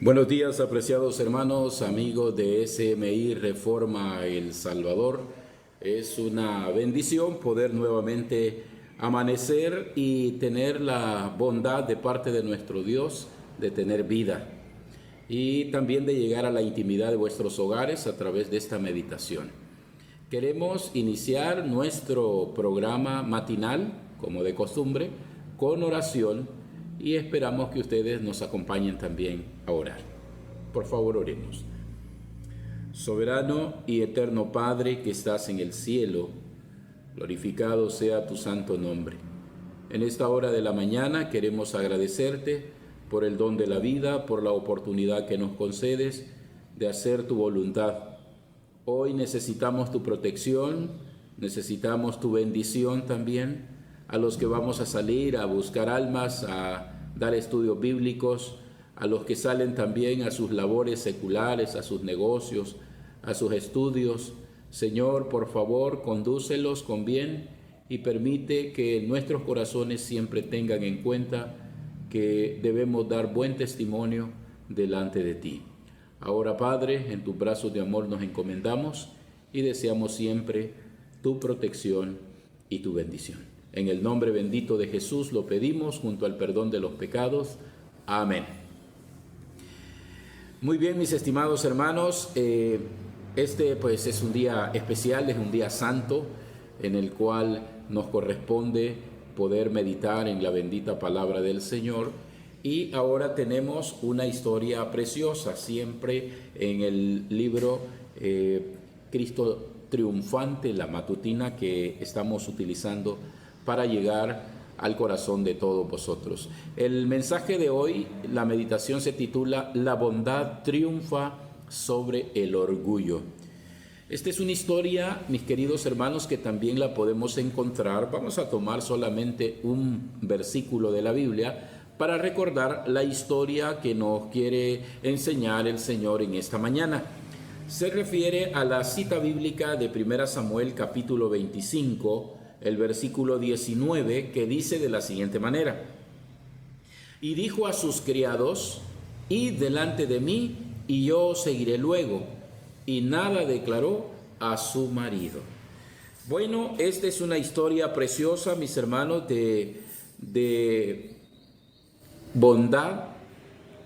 Buenos días, apreciados hermanos, amigos de SMI Reforma El Salvador. Es una bendición poder nuevamente amanecer y tener la bondad de parte de nuestro Dios de tener vida y también de llegar a la intimidad de vuestros hogares a través de esta meditación. Queremos iniciar nuestro programa matinal, como de costumbre, con oración y esperamos que ustedes nos acompañen también a orar. Por favor, oremos. Soberano y eterno Padre que estás en el cielo, glorificado sea tu santo nombre. En esta hora de la mañana queremos agradecerte por el don de la vida, por la oportunidad que nos concedes de hacer tu voluntad. Hoy necesitamos tu protección, necesitamos tu bendición también a los que vamos a salir a buscar almas, a dar estudios bíblicos, a los que salen también a sus labores seculares, a sus negocios, a sus estudios. Señor, por favor, condúcelos con bien y permite que nuestros corazones siempre tengan en cuenta que debemos dar buen testimonio delante de ti. Ahora, Padre, en tus brazos de amor nos encomendamos y deseamos siempre tu protección y tu bendición. En el nombre bendito de Jesús lo pedimos junto al perdón de los pecados. Amén. Muy bien, mis estimados hermanos, este pues es un día especial, es un día santo en el cual nos corresponde poder meditar en la bendita palabra del Señor. Y ahora tenemos una historia preciosa, siempre en el libro Cristo Triunfante, la matutina que estamos utilizando para llegar al corazón de todos vosotros. El mensaje de hoy, la meditación se titula La bondad triunfa sobre el orgullo. Esta es una historia, mis queridos hermanos, que también la podemos encontrar. Vamos a tomar solamente un versículo de la Biblia para recordar la historia que nos quiere enseñar el Señor en esta mañana. Se refiere a la cita bíblica de 1 Samuel capítulo 25, el versículo 19, que dice de la siguiente manera: Y dijo a sus criados, id delante de mí, y yo seguiré luego. Y nada declaró a su marido. Bueno, esta es una historia preciosa, mis hermanos, de bondad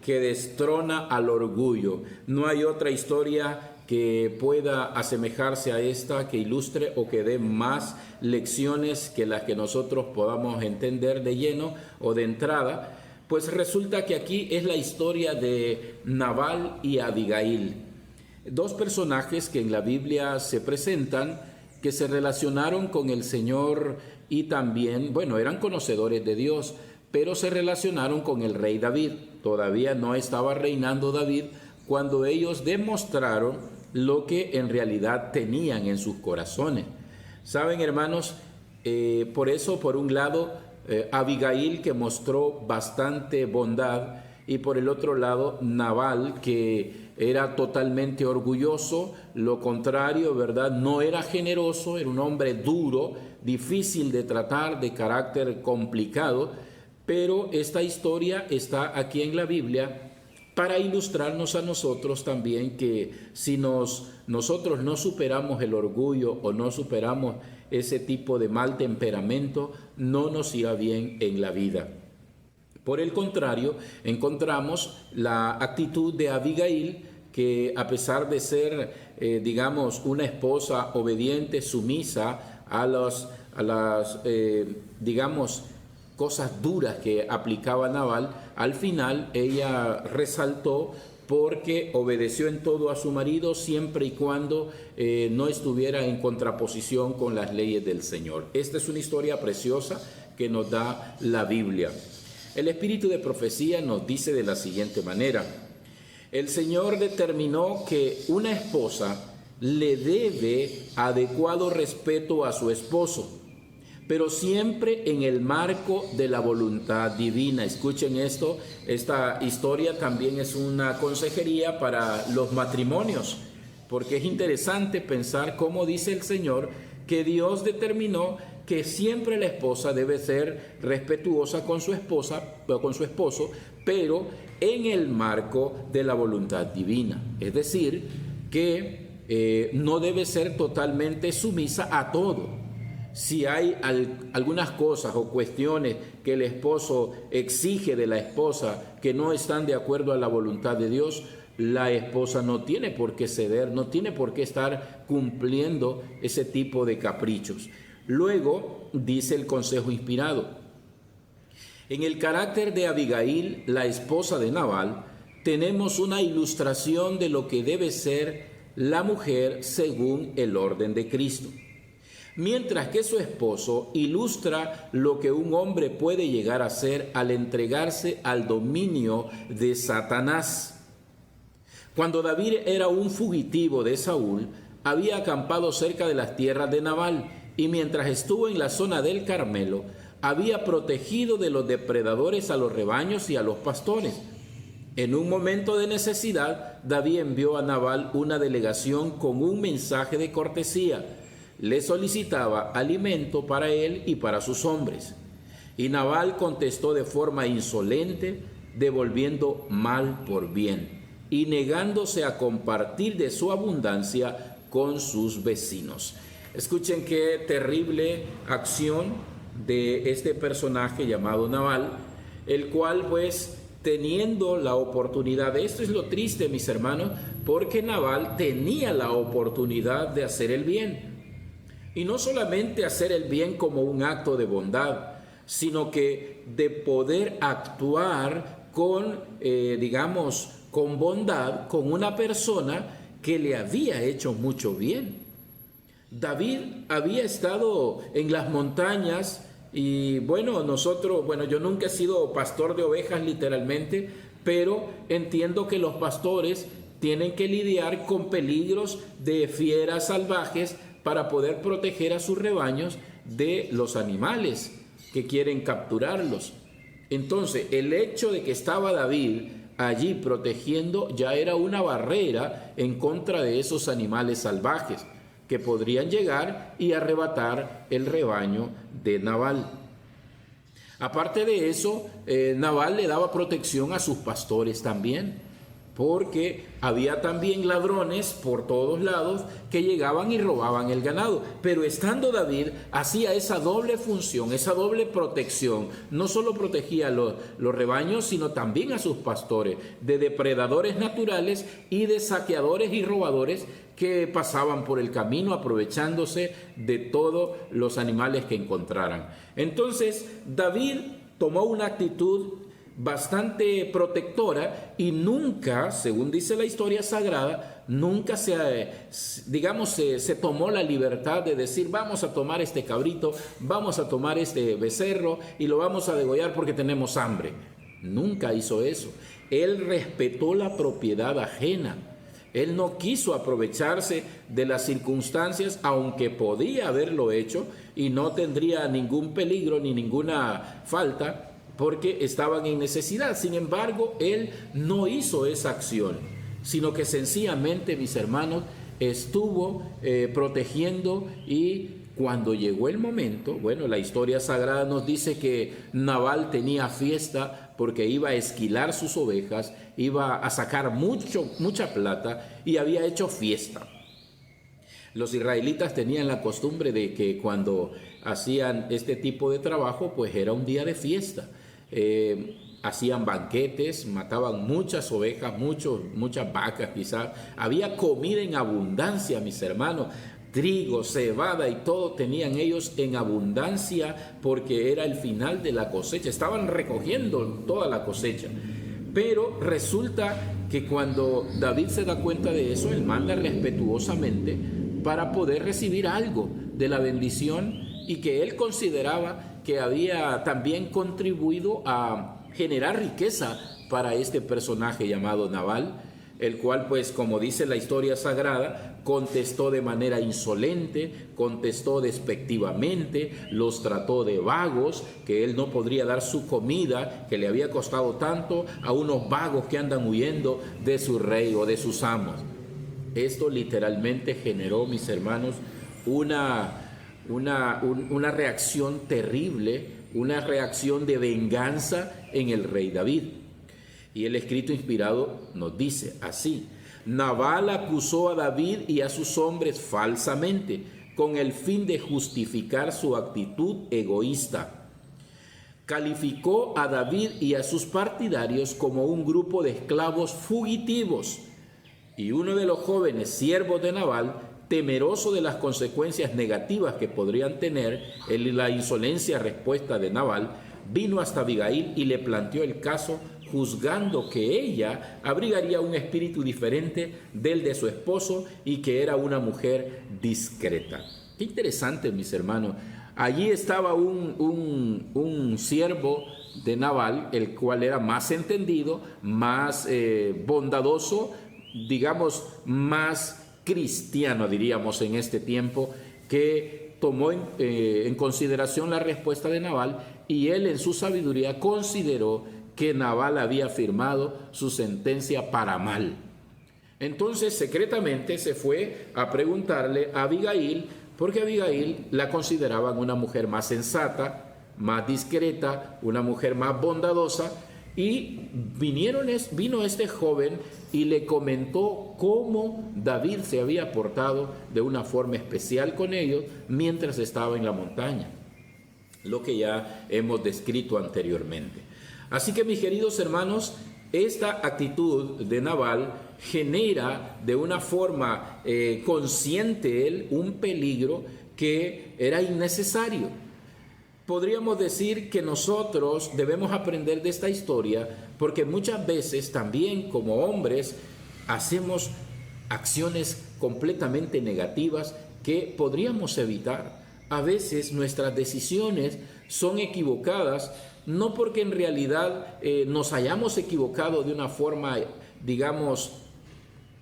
que destrona al orgullo. No hay otra historia que pueda asemejarse a esta, que ilustre o que dé más lecciones que las que nosotros podamos entender de lleno o de entrada. Pues resulta que aquí es la historia de Nabal y Abigail, dos personajes que en la Biblia se presentan, que se relacionaron con el Señor y también, bueno, eran conocedores de Dios, pero se relacionaron con el rey David. Todavía no estaba reinando David cuando ellos demostraron lo que en realidad tenían en sus corazones. Saben, hermanos, por eso, por un lado, Abigail, que mostró bastante bondad, y por el otro lado, Nabal, que era totalmente orgulloso, lo contrario, ¿verdad? No era generoso, era un hombre duro, difícil de tratar, de carácter complicado. Pero esta historia está aquí en la Biblia para ilustrarnos a nosotros también que si nosotros no superamos el orgullo o no superamos ese tipo de mal temperamento, no nos irá bien en la vida. Por el contrario, encontramos la actitud de Abigail, que a pesar de ser, digamos, una esposa obediente, sumisa a las digamos, cosas duras que aplicaba Nabal, al final ella resaltó porque obedeció en todo a su marido siempre y cuando no estuviera en contraposición con las leyes del Señor. Esta es una historia preciosa que nos da la Biblia. El espíritu de profecía nos dice de la siguiente manera: el Señor determinó que una esposa le debe adecuado respeto a su esposo, pero siempre en el marco de la voluntad divina. Escuchen esto, esta historia también es una consejería para los matrimonios, porque es interesante pensar cómo dice el Señor que Dios determinó que siempre la esposa debe ser respetuosa con su esposo, pero en el marco de la voluntad divina. Es decir, que no debe ser totalmente sumisa a todo. Si hay algunas cosas o cuestiones que el esposo exige de la esposa que no están de acuerdo a la voluntad de Dios, la esposa no tiene por qué ceder, no tiene por qué estar cumpliendo ese tipo de caprichos. Luego dice el consejo inspirado: en el carácter de Abigail, la esposa de Nabal, tenemos una ilustración de lo que debe ser la mujer según el orden de Cristo. Mientras que su esposo ilustra lo que un hombre puede llegar a ser al entregarse al dominio de Satanás. Cuando David era un fugitivo de Saúl, había acampado cerca de las tierras de Nabal, y mientras estuvo en la zona del Carmelo, había protegido de los depredadores a los rebaños y a los pastores. En un momento de necesidad, David envió a Nabal una delegación con un mensaje de cortesía. Le solicitaba alimento para él y para sus hombres. Y Nabal contestó de forma insolente, devolviendo mal por bien y negándose a compartir de su abundancia con sus vecinos. Escuchen qué terrible acción de este personaje llamado Nabal, el cual pues teniendo la oportunidad, esto es lo triste, mis hermanos, porque Nabal tenía la oportunidad de hacer el bien. Y no solamente hacer el bien como un acto de bondad, sino que de poder actuar con, con bondad con una persona que le había hecho mucho bien. David había estado en las montañas y yo nunca he sido pastor de ovejas literalmente, pero entiendo que los pastores tienen que lidiar con peligros de fieras salvajes para poder proteger a sus rebaños de los animales que quieren capturarlos. Entonces, el hecho de que estaba David allí protegiendo ya era una barrera en contra de esos animales salvajes que podrían llegar y arrebatar el rebaño de Nabal. Aparte de eso, Nabal le daba protección a sus pastores también, porque había también ladrones por todos lados que llegaban y robaban el ganado. Pero estando David, hacía esa doble función, esa doble protección. No solo protegía los rebaños, sino también a sus pastores de depredadores naturales y de saqueadores y robadores que pasaban por el camino aprovechándose de todos los animales que encontraran. Entonces David tomó una actitud bastante protectora y nunca, según dice la historia sagrada, nunca se tomó la libertad de decir: vamos a tomar este cabrito, vamos a tomar este becerro y lo vamos a degollar porque tenemos hambre. Nunca hizo eso. Él respetó la propiedad ajena. Él no quiso aprovecharse de las circunstancias, aunque podía haberlo hecho y no tendría ningún peligro ni ninguna falta, porque estaban en necesidad. Sin embargo, él no hizo esa acción, sino que sencillamente, mis hermanos, estuvo protegiendo. Y cuando llegó el momento, la historia sagrada nos dice que Nabal tenía fiesta porque iba a esquilar sus ovejas, iba a sacar mucha plata y había hecho fiesta. Los israelitas tenían la costumbre de que cuando hacían este tipo de trabajo, pues era un día de fiesta. Hacían banquetes, mataban muchas ovejas, muchas vacas quizás. Había comida en abundancia, mis hermanos. Trigo, cebada y todo tenían ellos en abundancia porque era el final de la cosecha. Estaban recogiendo toda la cosecha. Pero resulta que cuando David se da cuenta de eso, él manda respetuosamente para poder recibir algo de la bendición y que él consideraba que había también contribuido a generar riqueza para este personaje llamado Nabal, el cual, pues, como dice la historia sagrada, contestó de manera insolente, contestó despectivamente, los trató de vagos, que él no podría dar su comida, que le había costado tanto, a unos vagos que andan huyendo de su rey o de sus amos. Esto literalmente generó, mis hermanos, una reacción terrible, una reacción de venganza en el rey David. Y el escrito inspirado nos dice así: Nabal acusó a David y a sus hombres falsamente, con el fin de justificar su actitud egoísta. Calificó a David y a sus partidarios como un grupo de esclavos fugitivos. Y uno de los jóvenes siervos de Nabal, temeroso de las consecuencias negativas que podrían tener en la insolencia respuesta de Nabal, vino hasta Abigail y le planteó el caso, juzgando que ella abrigaría un espíritu diferente del de su esposo y que era una mujer discreta. Qué interesante, mis hermanos. Allí estaba un siervo de Nabal, el cual era más entendido, más bondadoso, digamos, más cristiano, diríamos, en este tiempo, que tomó en consideración la respuesta de Nabal, y él en su sabiduría consideró que Nabal había firmado su sentencia para mal. Entonces secretamente se fue a preguntarle a Abigail, porque Abigail la consideraban una mujer más sensata, más discreta, una mujer más bondadosa, y vino este joven y le comentó cómo David se había portado de una forma especial con ellos mientras estaba en la montaña, lo que ya hemos descrito anteriormente. Así que, mis queridos hermanos, esta actitud de Nabal genera de una forma consciente él un peligro que era innecesario. Podríamos decir que nosotros debemos aprender de esta historia, porque muchas veces también como hombres hacemos acciones completamente negativas que podríamos evitar. A veces nuestras decisiones son equivocadas, no porque en realidad nos hayamos equivocado de una forma, digamos,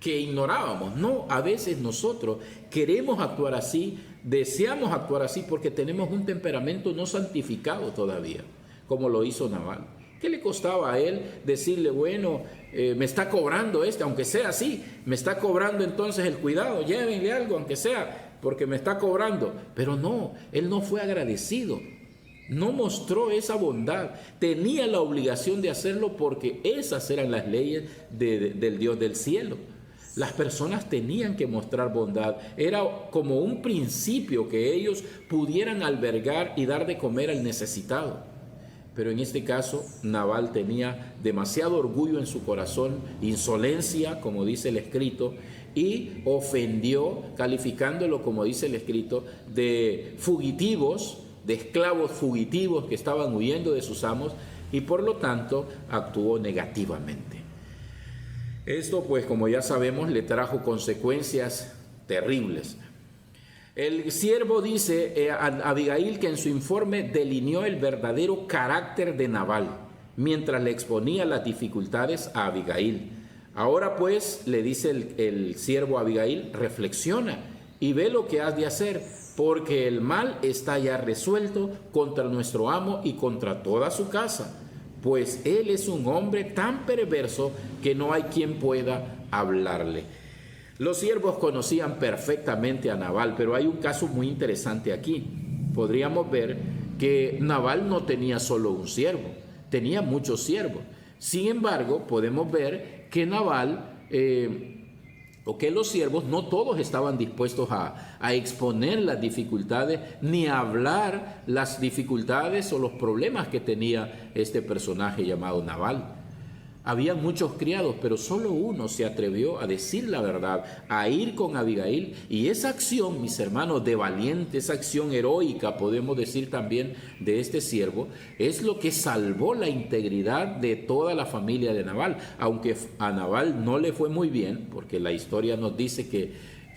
que ignorábamos. No, a veces nosotros queremos actuar así, deseamos actuar así porque tenemos un temperamento no santificado todavía, como lo hizo Nabal. ¿Qué le costaba a él decirle, bueno, me está cobrando aunque sea así, me está cobrando entonces el cuidado, llévenle algo, aunque sea, porque me está cobrando? Pero no, él no fue agradecido, no mostró esa bondad, tenía la obligación de hacerlo porque esas eran las leyes del Dios del cielo. Las personas tenían que mostrar bondad, era como un principio que ellos pudieran albergar y dar de comer al necesitado. Pero en este caso, Nabal tenía demasiado orgullo en su corazón, insolencia, como dice el escrito, y ofendió, calificándolo, como dice el escrito, de fugitivos, de esclavos fugitivos que estaban huyendo de sus amos, y por lo tanto actuó negativamente. Esto, pues, como ya sabemos, le trajo consecuencias terribles. El siervo dice a Abigail que en su informe delineó el verdadero carácter de Nabal, mientras le exponía las dificultades a Abigail. Ahora, pues, le dice el siervo a Abigail, reflexiona y ve lo que has de hacer, porque el mal está ya resuelto contra nuestro amo y contra toda su casa, pues él es un hombre tan perverso que no hay quien pueda hablarle. Los siervos conocían perfectamente a Nabal, pero hay un caso muy interesante aquí. Podríamos ver que Nabal no tenía solo un siervo, tenía muchos siervos. Sin embargo, podemos ver que Nabal, o que los siervos, no todos estaban dispuestos a exponer las dificultades ni a hablar las dificultades o los problemas que tenía este personaje llamado Nabal. Había muchos criados, pero solo uno se atrevió a decir la verdad, a ir con Abigail, y esa acción, mis hermanos, de valiente, esa acción heroica, podemos decir también, de este siervo, es lo que salvó la integridad de toda la familia de Nabal, aunque a Nabal no le fue muy bien, porque la historia nos dice que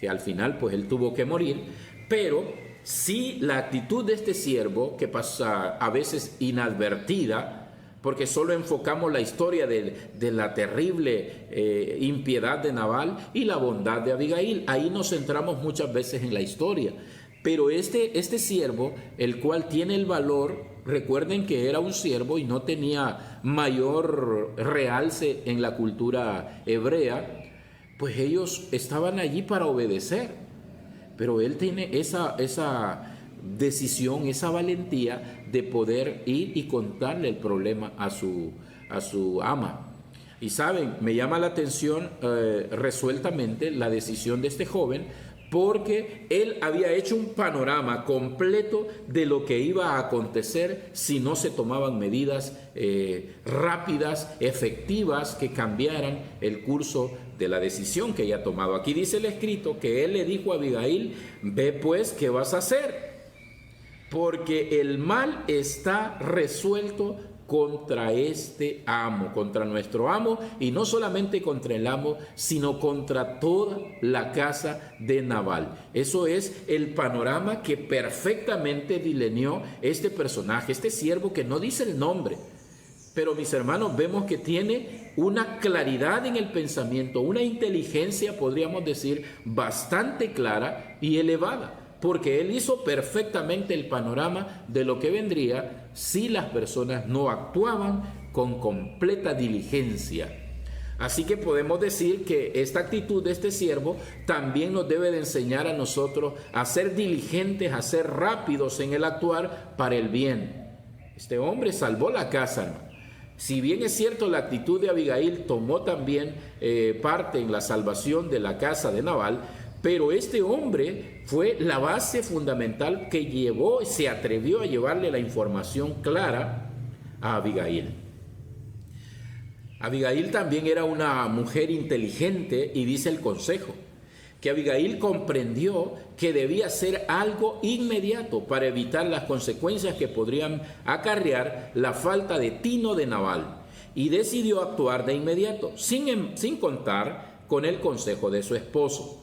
al final pues él tuvo que morir, pero sí la actitud de este siervo, que pasa a veces inadvertida, porque solo enfocamos la historia de la terrible impiedad de Nabal y la bondad de Abigail. Ahí nos centramos muchas veces en la historia. Pero este siervo, el cual tiene el valor, recuerden que era un siervo y no tenía mayor realce en la cultura hebrea, pues ellos estaban allí para obedecer. Pero él tiene esa decisión, esa valentía de poder ir y contarle el problema a su ama. Y saben, me llama la atención resueltamente la decisión de este joven, porque él había hecho un panorama completo de lo que iba a acontecer si no se tomaban medidas rápidas, efectivas, que cambiaran el curso de la decisión que ella ha tomado. Aquí dice el escrito que él le dijo a Abigail: ve pues, ¿qué vas a hacer? Porque el mal está resuelto contra este amo, contra nuestro amo, y no solamente contra el amo, sino contra toda la casa de Nabal. Eso es el panorama que perfectamente delineó este personaje, este siervo que no dice el nombre. Pero mis hermanos, vemos que tiene una claridad en el pensamiento, una inteligencia, podríamos decir, bastante clara y elevada, porque él hizo perfectamente el panorama de lo que vendría si las personas no actuaban con completa diligencia. Así que podemos decir que esta actitud de este siervo también nos debe de enseñar a nosotros a ser diligentes, a ser rápidos en el actuar para el bien. Este hombre salvó la casa, ¿no? Si bien es cierto, la actitud de Abigail tomó también parte en la salvación de la casa de Nabal, pero este hombre fue la base fundamental que se atrevió a llevarle la información clara a Abigail. Abigail también era una mujer inteligente, y dice el consejo que Abigail comprendió que debía hacer algo inmediato para evitar las consecuencias que podrían acarrear la falta de tino de Nabal, y decidió actuar de inmediato, sin contar con el consejo de su esposo.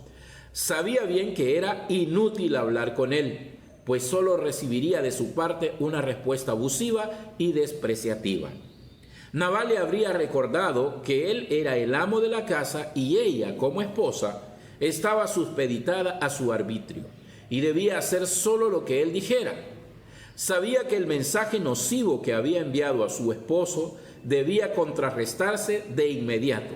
Sabía bien que era inútil hablar con él, pues solo recibiría de su parte una respuesta abusiva y despreciativa. Nabal le habría recordado que él era el amo de la casa y ella, como esposa, estaba supeditada a su arbitrio y debía hacer solo lo que él dijera. Sabía que el mensaje nocivo que había enviado a su esposo debía contrarrestarse de inmediato,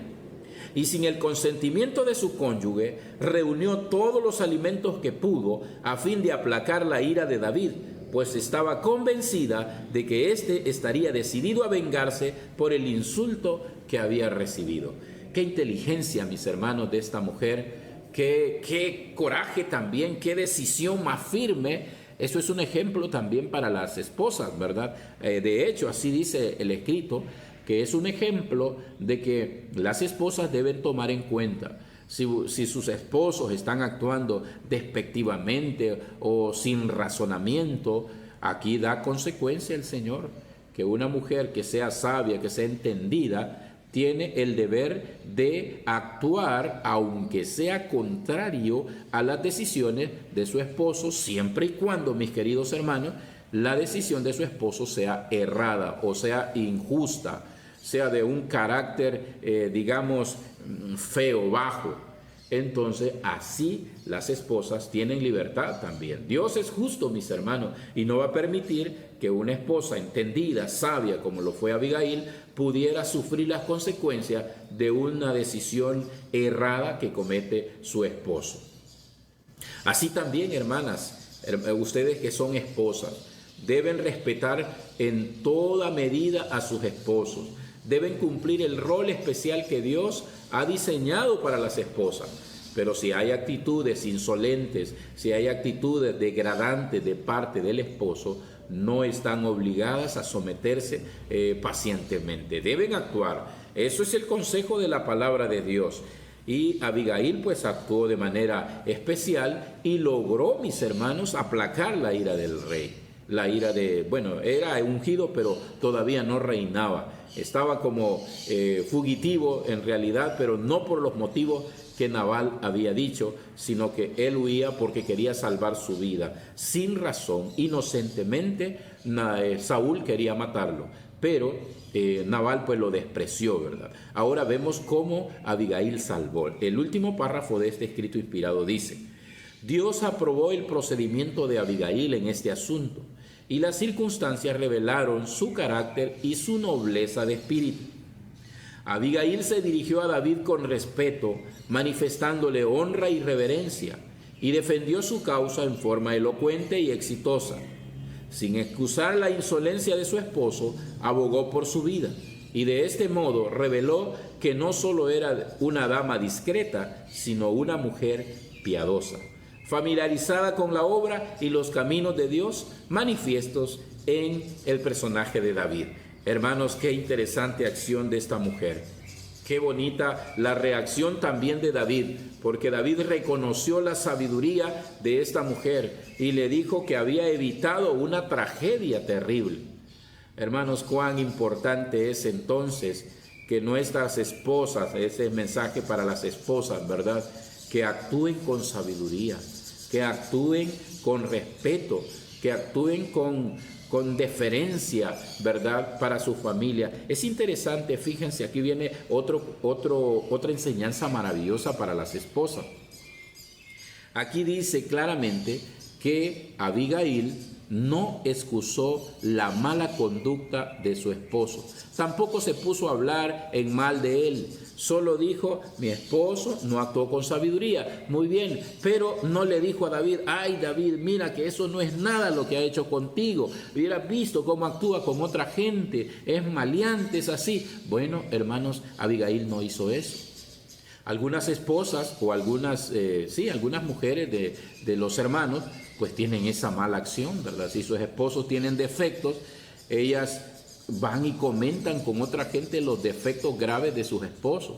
y sin el consentimiento de su cónyuge reunió todos los alimentos que pudo a fin de aplacar la ira de David, pues estaba convencida de que éste estaría decidido a vengarse por el insulto que había recibido. Qué inteligencia, mis hermanos, de esta mujer. Qué coraje también, qué decisión más firme. Eso es un ejemplo también para las esposas, ¿verdad? De hecho, así dice el escrito, que es un ejemplo de que las esposas deben tomar en cuenta si sus esposos están actuando despectivamente o sin razonamiento. Aquí da consecuencia el Señor, que una mujer que sea sabia, que sea entendida, tiene el deber de actuar, aunque sea contrario a las decisiones de su esposo, siempre y cuando, mis queridos hermanos, la decisión de su esposo sea errada o sea injusta, sea de un carácter, digamos, feo, bajo. Entonces, así las esposas tienen libertad también. Dios es justo, mis hermanos, y no va a permitir que una esposa entendida, sabia, como lo fue Abigail, pudiera sufrir las consecuencias de una decisión errada que comete su esposo. Así también, hermanas, ustedes que son esposas, deben respetar en toda medida a sus esposos. Deben cumplir el rol especial que Dios ha diseñado para las esposas. Pero si hay actitudes insolentes, si hay actitudes degradantes de parte del esposo, no están obligadas a someterse pacientemente. Deben actuar. Eso es el consejo de la palabra de Dios. Y Abigail pues actuó de manera especial y logró, mis hermanos, aplacar la ira del rey. La ira era ungido, pero todavía no reinaba. Estaba como fugitivo en realidad, pero no por los motivos que Nabal había dicho, sino que él huía porque quería salvar su vida. Sin razón, inocentemente, Saúl quería matarlo, pero Nabal pues lo despreció, ¿verdad? Ahora vemos cómo Abigail salvó. El último párrafo de este escrito inspirado dice: Dios aprobó el procedimiento de Abigail en este asunto, y las circunstancias revelaron su carácter y su nobleza de espíritu. Abigail se dirigió a David con respeto, manifestándole honra y reverencia, y defendió su causa en forma elocuente y exitosa. Sin excusar la insolencia de su esposo, abogó por su vida y de este modo reveló que no solo era una dama discreta, sino una mujer piadosa, familiarizada con la obra y los caminos de Dios manifiestos en el personaje de David. Hermanos, qué interesante acción de esta mujer. Qué bonita la reacción también de David, porque David reconoció la sabiduría de esta mujer y le dijo que había evitado una tragedia terrible. Hermanos, cuán importante es entonces que nuestras esposas, ese mensaje para las esposas, ¿verdad?, que actúen con sabiduría, que actúen con respeto, que actúen con deferencia, ¿verdad?, para su familia. Es interesante, fíjense, aquí viene otra enseñanza maravillosa para las esposas. Aquí dice claramente que Abigail no excusó la mala conducta de su esposo. Tampoco se puso a hablar en mal de él. Solo dijo, mi esposo no actuó con sabiduría. Muy bien, pero no le dijo a David, ay David, mira que eso no es nada lo que ha hecho contigo. Hubieras visto cómo actúa con otra gente. Es maleante, es así. Bueno, hermanos, Abigail no hizo eso. Algunas esposas o algunas mujeres de los hermanos pues tienen esa mala acción, ¿verdad? Si sus esposos tienen defectos, ellas van y comentan con otra gente los defectos graves de sus esposos.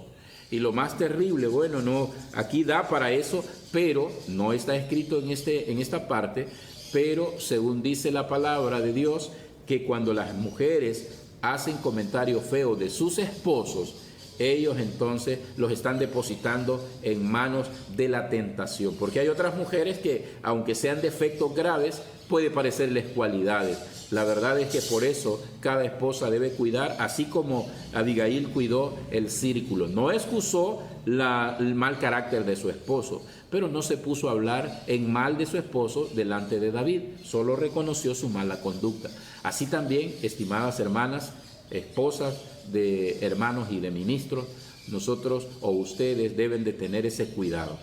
Y lo más terrible, bueno, no, aquí da para eso, pero no está escrito en esta parte, pero según dice la palabra de Dios, que cuando las mujeres hacen comentarios feos de sus esposos, ellos entonces los están depositando en manos de la tentación. Porque hay otras mujeres que, aunque sean defectos graves, puede parecerles cualidades. La verdad es que por eso cada esposa debe cuidar, así como Abigail cuidó el círculo. No excusó el mal carácter de su esposo, pero no se puso a hablar en mal de su esposo delante de David. Solo reconoció su mala conducta. Así también, estimadas hermanas, esposas de hermanos y de ministros, nosotros o ustedes deben de tener ese cuidado.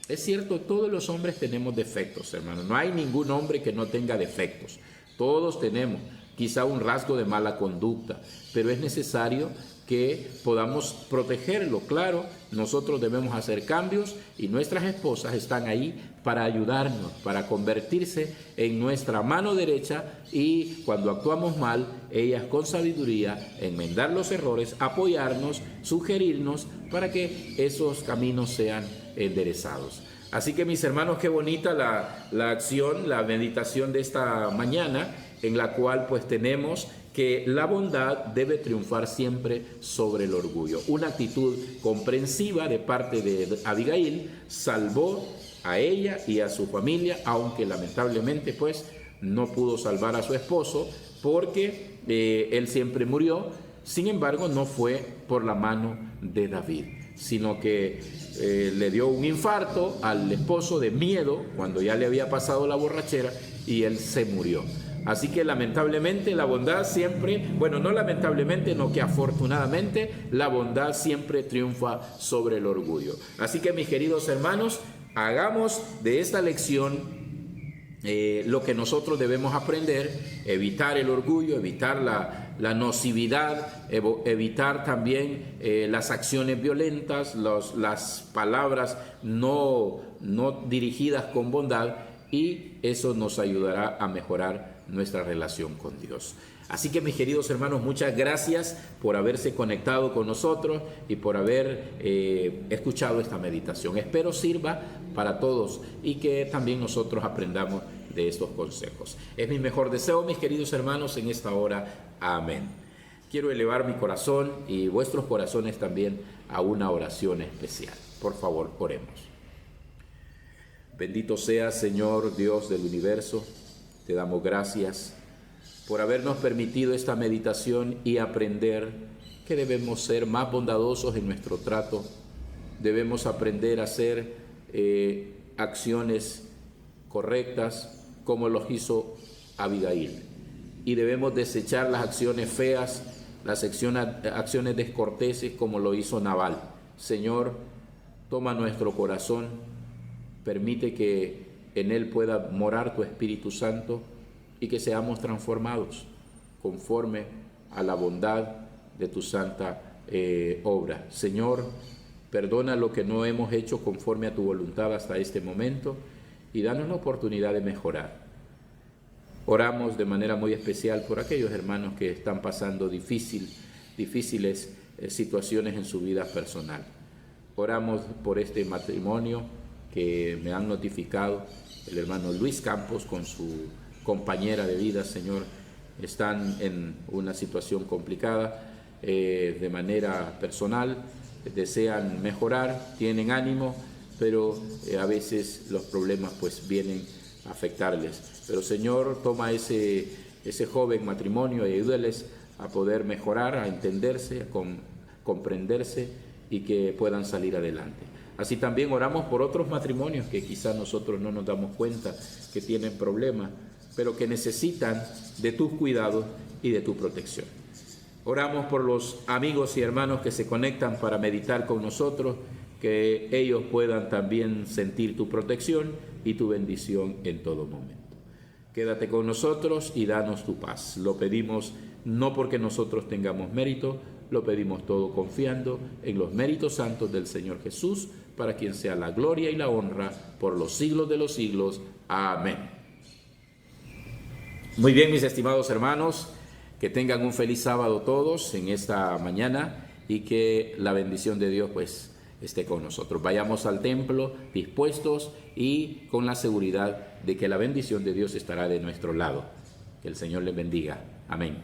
Es cierto, todos los hombres tenemos defectos, hermanos. No hay ningún hombre que no tenga defectos. Todos tenemos quizá un rasgo de mala conducta, pero es necesario que podamos protegerlo. Claro, nosotros debemos hacer cambios y nuestras esposas están ahí para ayudarnos, para convertirse en nuestra mano derecha y cuando actuamos mal, ellas con sabiduría, enmendar los errores, apoyarnos, sugerirnos para que esos caminos sean enderezados. Así que mis hermanos, qué bonita la acción, la meditación de esta mañana, en la cual pues tenemos que la bondad debe triunfar siempre sobre el orgullo. Una actitud comprensiva de parte de Abigail salvó a ella y a su familia, aunque lamentablemente pues no pudo salvar a su esposo porque él siempre murió. Sin embargo, no fue por la mano de David, sino que le dio un infarto al esposo de miedo cuando ya le había pasado la borrachera y él se murió. Así que lamentablemente la bondad siempre, bueno, no lamentablemente, no que afortunadamente, la bondad siempre triunfa sobre el orgullo. Así que mis queridos hermanos, hagamos de esta lección lo que nosotros debemos aprender, evitar el orgullo, evitar la nocividad, evitar también las acciones violentas, las palabras no dirigidas con bondad, y eso nos ayudará a mejorar nuestra relación con Dios. Así que mis queridos hermanos, muchas gracias por haberse conectado con nosotros y por haber escuchado esta meditación. Espero sirva para todos y que también nosotros aprendamos de estos consejos. Es mi mejor deseo, mis queridos hermanos, en esta hora. Amén. Quiero elevar mi corazón y vuestros corazones también a una oración especial. Por favor, oremos. Bendito seas, Señor Dios del universo. Te damos gracias por habernos permitido esta meditación y aprender que debemos ser más bondadosos en nuestro trato. Debemos aprender a hacer acciones correctas como los hizo Abigail. Y debemos desechar las acciones feas, las acciones descorteses como lo hizo Nabal. Señor, toma nuestro corazón Permite que en Él pueda morar tu Espíritu Santo y que seamos transformados conforme a la bondad de tu santa obra. Señor, perdona lo que no hemos hecho conforme a tu voluntad hasta este momento y danos la oportunidad de mejorar. Oramos de manera muy especial por aquellos hermanos que están pasando difíciles situaciones en su vida personal. Oramos por este matrimonio que me han notificado, el hermano Luis Campos con su compañera de vida, Señor, están en una situación complicada de manera personal, desean mejorar, tienen ánimo, pero a veces los problemas pues vienen a afectarles. Pero Señor, toma ese joven matrimonio y ayúdales a poder mejorar, a entenderse, a comprenderse y que puedan salir adelante. Así también oramos por otros matrimonios que quizás nosotros no nos damos cuenta que tienen problemas, pero que necesitan de tus cuidados y de tu protección. Oramos por los amigos y hermanos que se conectan para meditar con nosotros, que ellos puedan también sentir tu protección y tu bendición en todo momento. Quédate con nosotros y danos tu paz. Lo pedimos no porque nosotros tengamos mérito, lo pedimos todo confiando en los méritos santos del Señor Jesús, para quien sea la gloria y la honra por los siglos de los siglos. Amén. Muy bien, mis estimados hermanos, que tengan un feliz sábado todos en esta mañana y que la bendición de Dios pues esté con nosotros. Vayamos al templo dispuestos y con la seguridad de que la bendición de Dios estará de nuestro lado. Que el Señor les bendiga. Amén.